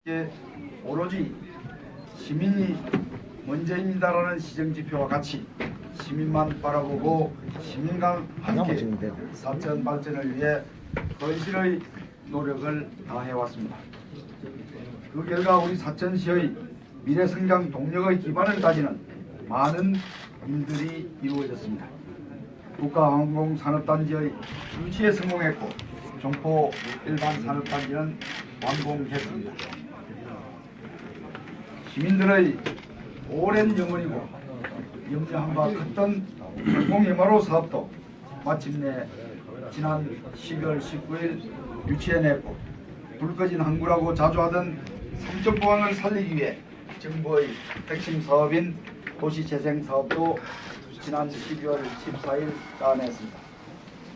이게 오로지 시민이 먼저입니다라는 시정지표와 같이 시민만 바라보고 시민과 함께 사천 발전을 위해 헌신의 노력을 다해왔습니다. 그 결과 우리 사천시의 미래성장 동력의 기반을 다지는 많은 일들이 이루어졌습니다. 국가항공산업단지의 유치에 성공했고 종포 일반산업단지는 완공했습니다. 시민들의 오랜 염원이고 염려한 바 컸던 항공MRO 사업도 마침내 지난 12월 19일 유치해냈고 불 꺼진 항구라고 자주 하던 삼천포항을 살리기 위해 정부의 핵심 사업인 도시재생사업도 지난 12월 14일 따냈습니다.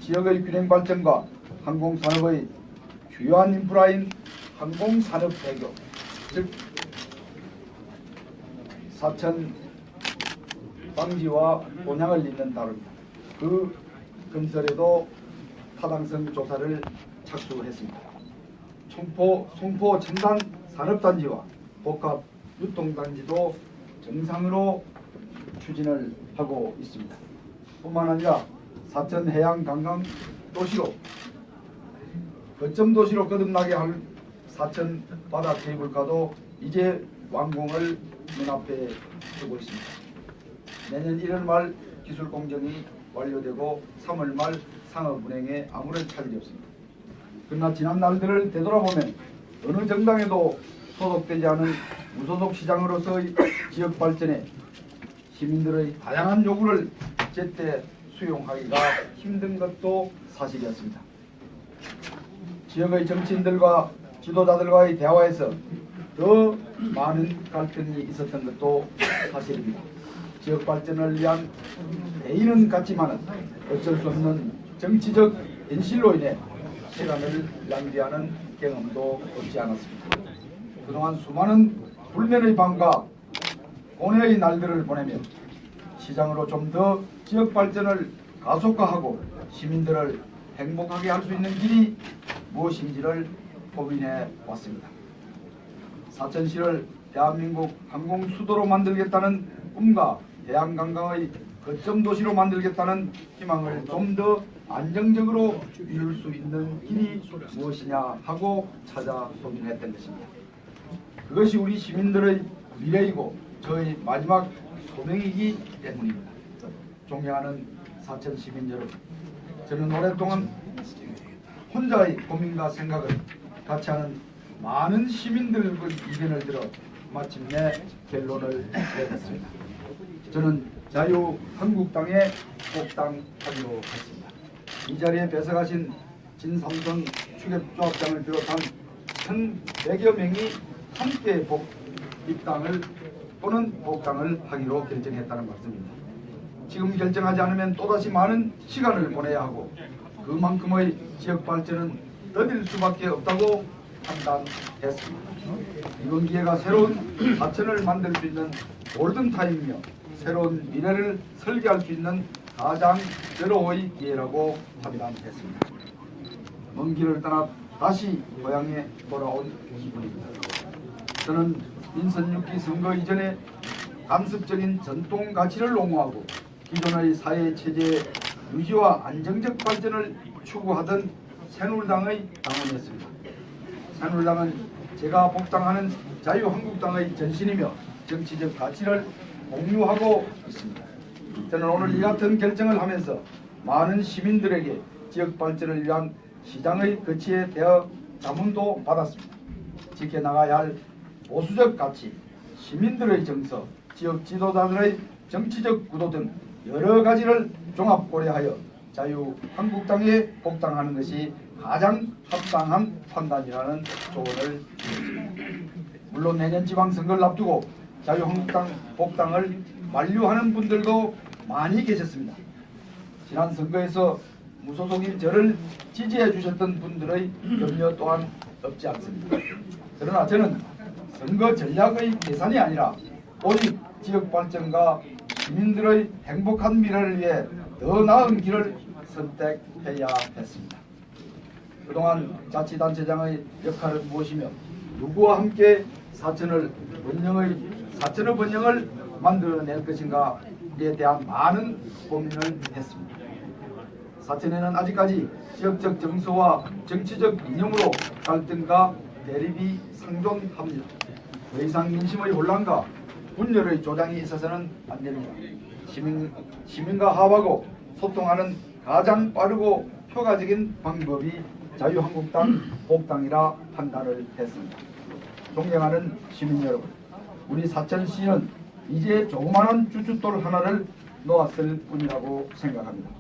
지역의 균형 발전과 항공산업의 주요한 인프라인 항공산업대교, 즉 사천 방지와 본향을 잇는 다릅니다. 그 건설에도 타당성 조사를 착수했습니다. 송포 첨단 산업단지와 복합 유통단지도 정상으로 추진을 하고 있습니다. 뿐만 아니라 사천 해양 관광 도시로 거점 도시로 거듭나게 할 사천 바다 케이블카도 이제 완공을 눈앞에 두고 있습니다. 내년 1월 말 기술 공정이 완료되고 3월 말 상업 운행에 아무런 차질이 없습니다. 그러나 지난 날들을 되돌아보면 어느 정당에도 소속되지 않은 무소속 시장으로서의 지역 발전에 시민들의 다양한 요구를 제때 수용하기가 힘든 것도 사실이었습니다. 지역의 정치인들과 지도자들과의 대화에서 더 많은 갈등이 있었던 것도 사실입니다. 지역 발전을 위한 대의는 같지만 어쩔 수 없는 정치적 현실로 인해 시간을 낭비하는 경험도 없지 않았습니다. 그동안 수많은 불면의 밤과 고뇌의 날들을 보내며 시장으로 좀 더 지역 발전을 가속화하고 시민들을 행복하게 할 수 있는 길이 무엇인지를 고민해 왔습니다. 사천시를 대한민국 항공 수도로 만들겠다는 꿈과 해양관광의 거점 도시로 만들겠다는 희망을 좀 더 안정적으로 이룰 수 있는 길이 무엇이냐 하고 찾아 고민했던 것입니다. 그것이 우리 시민들의 미래이고 저의 마지막 소명이기 때문입니다. 존경하는 사천 시민 여러분, 저는 오랫동안 혼자의 고민과 생각을 같이 하는 많은 시민들의 의견을 들어 마침내 결론을 내렸습니다. 저는 자유한국당에 복당하기로 했습니다. 이 자리에 배석하신 진삼선 추격조합장을 비롯한 1,100여 명이 함께 입당을 또는 복당을 하기로 결정했다는 말씀입니다. 지금 결정하지 않으면 또다시 많은 시간을 보내야 하고 그만큼의 지역 발전은 더딜 수밖에 없다고 판단했습니다. 이번 기회가 새로운 사천을 만들 수 있는 골든타임이며 새로운 미래를 설계할 수 있는 가장 절호의 기회라고 판단했습니다. 먼 길을 떠나 다시 고향에 돌아온 기분입니다. 저는 민선 6기 선거 이전에 간섭적인 전통 가치를 옹호하고 기존의 사회 체제의 유지와 안정적 발전을 추구하던 새누리당의 당원이었습니다. 새누리당은 제가 복당하는 자유한국당의 전신이며 정치적 가치를 공유하고 있습니다. 저는 오늘 이 같은 결정을 하면서 많은 시민들에게 지역 발전을 위한 시장의 거치에 대어 자문도 받았습니다. 지켜나가야 할 보수적 가치, 시민들의 정서, 지역 지도자들의 정치적 구도 등 여러 가지를 종합 고려하여 자유한국당에 복당하는 것이 가장 합당한 판단이라는 조언을 드렸습니다. 물론 내년 지방선거를 앞두고 자유한국당 복당을 만류하는 분들도 많이 계셨습니다. 지난 선거에서 무소속인 저를 지지해 주셨던 분들의 염려 또한 없지 않습니다. 그러나 저는 선거 전략의 계산이 아니라 오직 지역 발전과 시민들의 행복한 미래를 위해 더 나은 길을 선택해야 했습니다. 그동안 자치단체장의 역할은 무엇이며 누구와 함께 사천의 번영을 만들어낼 것인가에 대한 많은 고민을 했습니다. 사천에는 아직까지 지역적 정서와 정치적 이념으로 갈등과 대립이 상존합니다. 더 이상 민심의 혼란과 분열의 조장이 있어서는 안 됩니다. 시민과 합하고 소통하는 가장 빠르고 효과적인 방법이 자유한국당 복당이라 판단을 했습니다. 존경하는 시민 여러분, 우리 사천시는 이제 조그마한 주춧돌 하나를 놓았을 뿐이라고 생각합니다.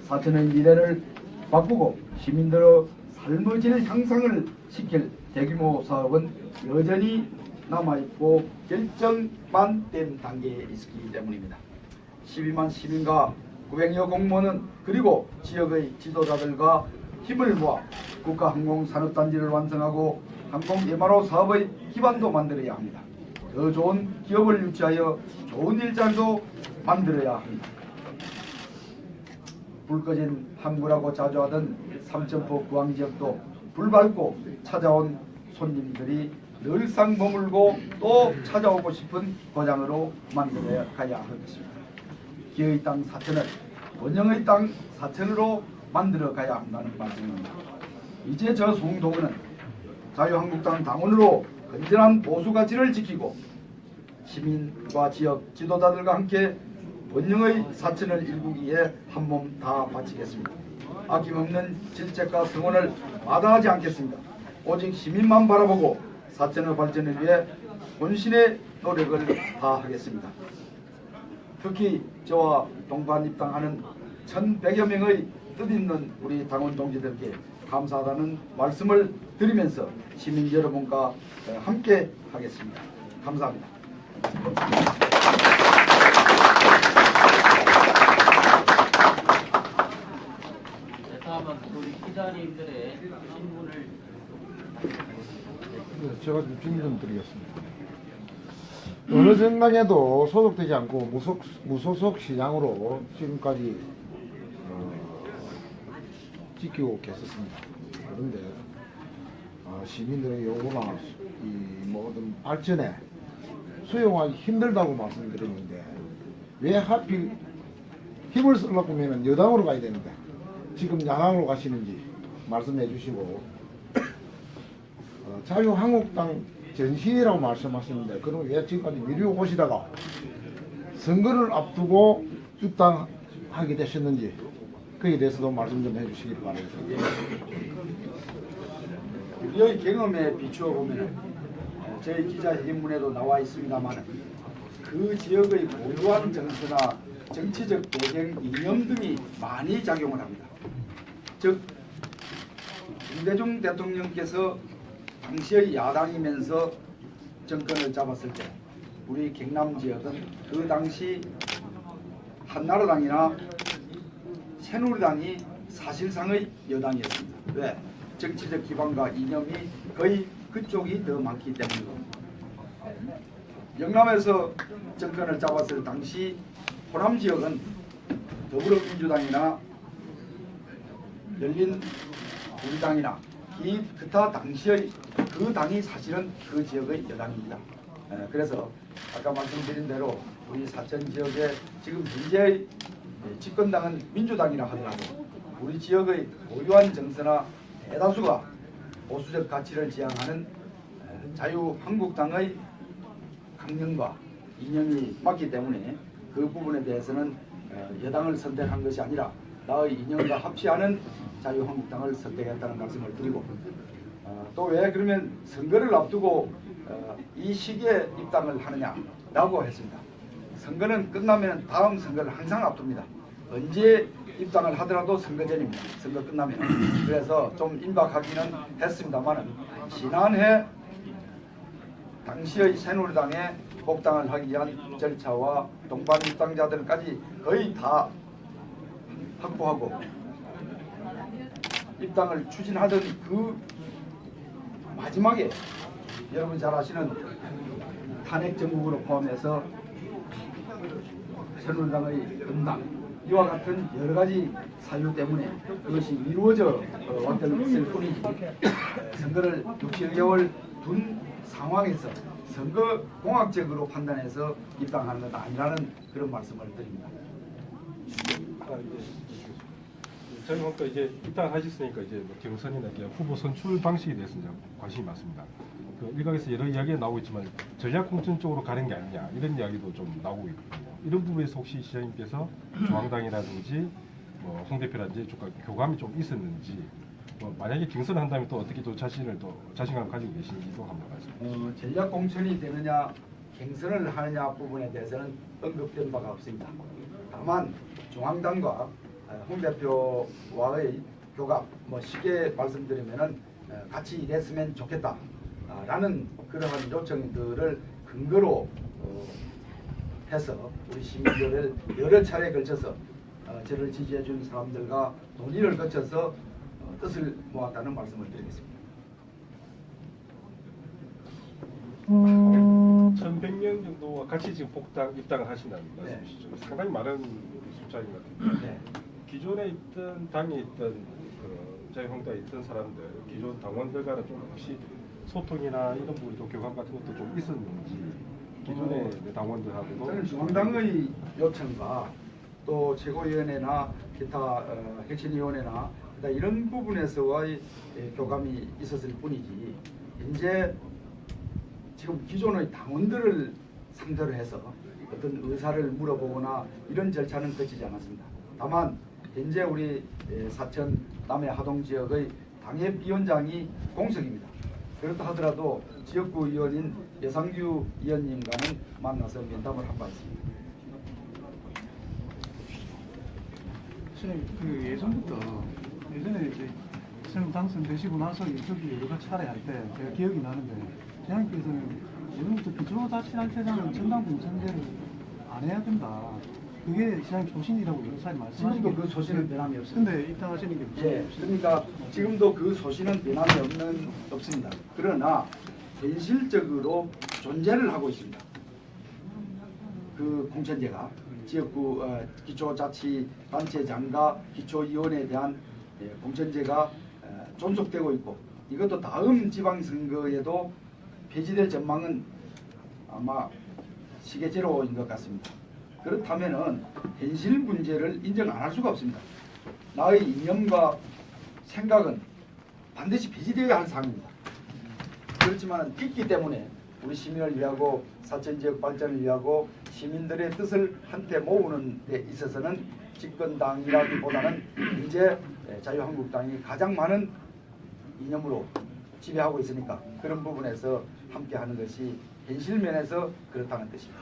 사천의 미래를 바꾸고 시민들의 삶의 질 향상을 시킬 대규모 사업은 여전히 남아있고 결정만 된 단계에 있기 때문입니다. 12만 시민과 900여 공무원은 그리고 지역의 지도자들과 힘을 모아 국가항공산업단지를 완성하고 항공 MRO 사업의 기반도 만들어야 합니다. 더 좋은 기업을 유치하여 좋은 일자리도 만들어야 합니다. 불 꺼진 항구라고 자주 하던 삼천포 구항지역도 불 밝고 찾아온 손님들이 늘상 머물고 또 찾아오고 싶은 고장으로 만들어 가야 할 것입니다. 기의 땅 사천을 원형의 땅 사천으로 만들어 가야 한다는 말씀입니다. 이제 저 송도구는 자유한국당 당원으로 건전한 보수 가치를 지키고 시민과 지역 지도자들과 함께 원형의 사천을 일구기에 한몸 다 바치겠습니다. 아낌없는 질책과 성원을 마다하지 않겠습니다. 오직 시민만 바라보고 사천의 발전을 위해 혼신의 노력을 다하겠습니다. 특히 저와 동반 입당하는 1,100여 명의 뜻있는 우리 당원 동지들께 감사하다는 말씀을 드리면서 시민 여러분과 함께 하겠습니다. 감사합니다. 다음은 우리 기자님들의 신문을 제가 좀 질문 좀 드리겠습니다. 어느 정당에도 소속되지 않고 무소속 시장으로 지금까지 지키고 계셨습니다. 그런데 시민들의 요구나 이 모든 발전에 수용하기 힘들다고 말씀드렸는데 왜 하필 힘을 쓰려고 하면 여당으로 가야 되는데 지금 야당으로 가시는지 말씀해 주시고 자유한국당 전신이라고 말씀하셨는데 그럼 왜 지금까지 미루고 오시다가 선거를 앞두고 입당하게 되셨는지 그에 대해서도 말씀 좀 해주시기 바랍니다. 우리의 경험에 비추어 보면 저희 기자회견문에도 나와 있습니다만 그 지역의 고유한 정서나 정치적 배경, 이념 등이 많이 작용을 합니다. 즉 김대중 대통령께서 당시의 야당이면서 정권을 잡았을 때 우리 경남 지역은 그 당시 한나라당이나 새누리당이 사실상의 여당이었습니다. 왜? 정치적 기반과 이념이 거의 그쪽이 더 많기 때문이고 영남에서 정권을 잡았을 당시 호남 지역은 더불어민주당이나 열린우리당이나 기타 당시의 그 당이 사실은 그 지역의 여당입니다. 그래서 아까 말씀드린 대로 우리 사천 지역의 지금 현재의 집권당은 민주당이라 하더라도 우리 지역의 고유한 정서나 대다수가 보수적 가치를 지향하는 자유한국당의 강령과 이념이 맞기 때문에 그 부분에 대해서는 여당을 선택한 것이 아니라 나의 이념과 합치하는 자유한국당을 선택했다는 말씀을 드리고 또 왜 그러면 선거를 앞두고 이 시기에 입당을 하느냐라고 했습니다. 선거는 끝나면 다음 선거를 항상 앞둡니다. 언제 입당을 하더라도 선거 전입니다. 선거 끝나면. 그래서 좀 임박하기는 했습니다만 지난해 당시의 새누리당에 복당을 하기 위한 절차와 동반 입당자들까지 거의 다 확보하고 입당을 추진하던 그 마지막에 여러분 잘 아시는 탄핵 정국으로 포함해서 새누리당의 분당 이와 같은 여러 가지 사유 때문에 그것이 이루어져 왔을 뿐이지 선거를 6, 7개월 둔 상황에서 선거 공학적으로 판단해서 입당하는 것 아니라는 그런 말씀을 드립니다. 저희 또 이제 입당하셨으니까 이제 뭐 경선이나 이렇게 후보 선출 방식에 대해서 이제 관심이 많습니다. 그 일각에서 여러 이야기가 나오고 있지만 전략 공천 쪽으로 가는 게 아니냐 이런 이야기도 좀 나오고 있거든요. 이런 부분에서 혹시 시장님께서 중앙당이라든지 뭐 홍 대표라든지 쪽과 교감이 좀 있었는지, 뭐 만약에 경선을 한다면 또 어떻게 또 자신을 또 자신감을 가지고 계신지도 한번 말씀해 주세요. 전략 공천이 되느냐 경선을 하느냐 부분에 대해서는 언급된 바가 없습니다. 다만 중앙당과 홍 대표와의 교감, 뭐 쉽게 말씀드리면은 같이 일했으면 좋겠다라는 그러한 요청들을 근거로 해서 우리 시민들을 여러 차례에 걸쳐서 저를 지지해 준 사람들과 논의를 거쳐서 뜻을 모았다는 말씀을 드리겠습니다. 1,100명 정도와 같이 지금 입당을 하신다는 네. 말씀이시죠. 상당히 많은 숫자인 것 같아요. 네. 기존에 있던 당에 있던 그 자유한국당에 있던 사람들, 기존 당원들과는 좀 혹시 소통이나 이런 부분이 좀 교감 같은 것도 좀 있었는지, 기존의 당원들하고도 저는 중앙당의 요청과 또 최고위원회나 기타 혁신위원회나 이런 부분에서의 교감이 있었을 뿐이지, 현재 지금 기존의 당원들을 상대로 해서 어떤 의사를 물어보거나 이런 절차는 거치지 않았습니다. 다만 현재 우리 사천 남해 하동 지역의 당협위원장이 공석입니다. 그렇다 하더라도 지역구 의원인 여상규 의원님과는 만나서 면담을 한 바 있습니다. 선생님, 그 예전에 이제 선생님 당선되시고 나서 인터뷰 여러 차례 할 때 제가 기억이 나는데, 대장님께서는 예전부터 기초자치단체장은 전당 공천제를 안 해야 된다. 그게 시장님 소신이라고 여러 차례 말씀하시고. 지금도 그 소신은 변함이 없습니다. 근데 입당하시는 게 무슨 예, 그러니까 지금도 그 소신은 변함이 없습니다. 그러나 현실적으로 존재를 하고 있습니다. 그 공천제가 지역구 기초자치단체장과 기초위원회에 대한 공천제가 존속되고 있고, 이것도 다음 지방선거에도 폐지될 전망은 아마 시계제로인 것 같습니다. 그렇다면은 현실 문제를 인정 안 할 수가 없습니다. 나의 이념과 생각은 반드시 폐지되어야 할 사항입니다. 그렇지만 있기 때문에 우리 시민을 위하고 사천지역 발전을 위하고 시민들의 뜻을 한테 모으는 데 있어서는 집권당이라기보다는 이제 자유한국당이 가장 많은 이념으로 지배하고 있으니까 그런 부분에서 함께하는 것이 현실 면에서 그렇다는 뜻입니다.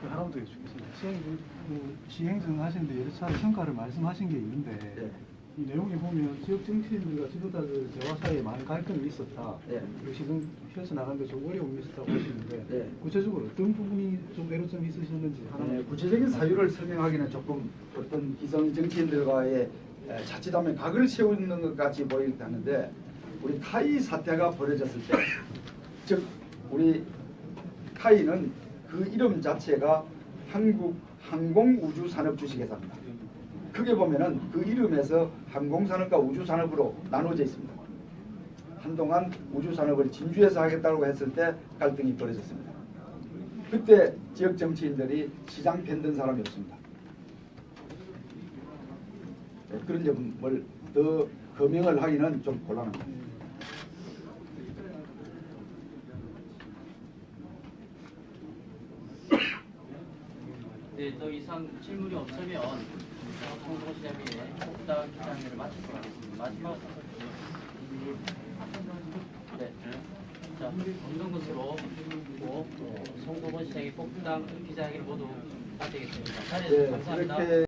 그 하나만 더 여쭙겠습니다. 시장님 그 시행정 하시는데 여러 차례 성과를 말씀하신 게 있는데, 네. 이 내용에 보면 지역 정치인들과 지도자들 대화 사이에 많은 갈등이 있었다. 네. 그리고 시정 펼쳐나가는데 좀 어려움이 있었다고 하시는데, 네. 구체적으로 어떤 부분이 좀 애로점이 있으셨는지 하나만. 구체적인 사유를 설명하기는 조금 어떤 기성 정치인들과의 자칫하면 각을 세우는 것 같이 보이는데, 우리 카이 사태가 벌어졌을 때, 즉 우리 카이는 그 이름 자체가 한국 항공우주산업주식회사입니다. 크게 보면은 그 이름에서 항공산업과 우주산업으로 나눠져 있습니다. 한동안 우주산업을 진주에서 하겠다고 했을 때 갈등이 벌어졌습니다. 그때 지역 정치인들이 시장 편든 사람이 없습니다. 그런 점을 더 거명을 하기는 좀 곤란합니다. 네, 더 이상 질문이 없으면 송도시장의 복당 기자회견을 마치도록 하겠습니다. 마지막 네, 자, 이런 것으로 송도시장의 복당 기자회견을 모두 마치겠습니다. 자리에서 감사합니다. 이렇게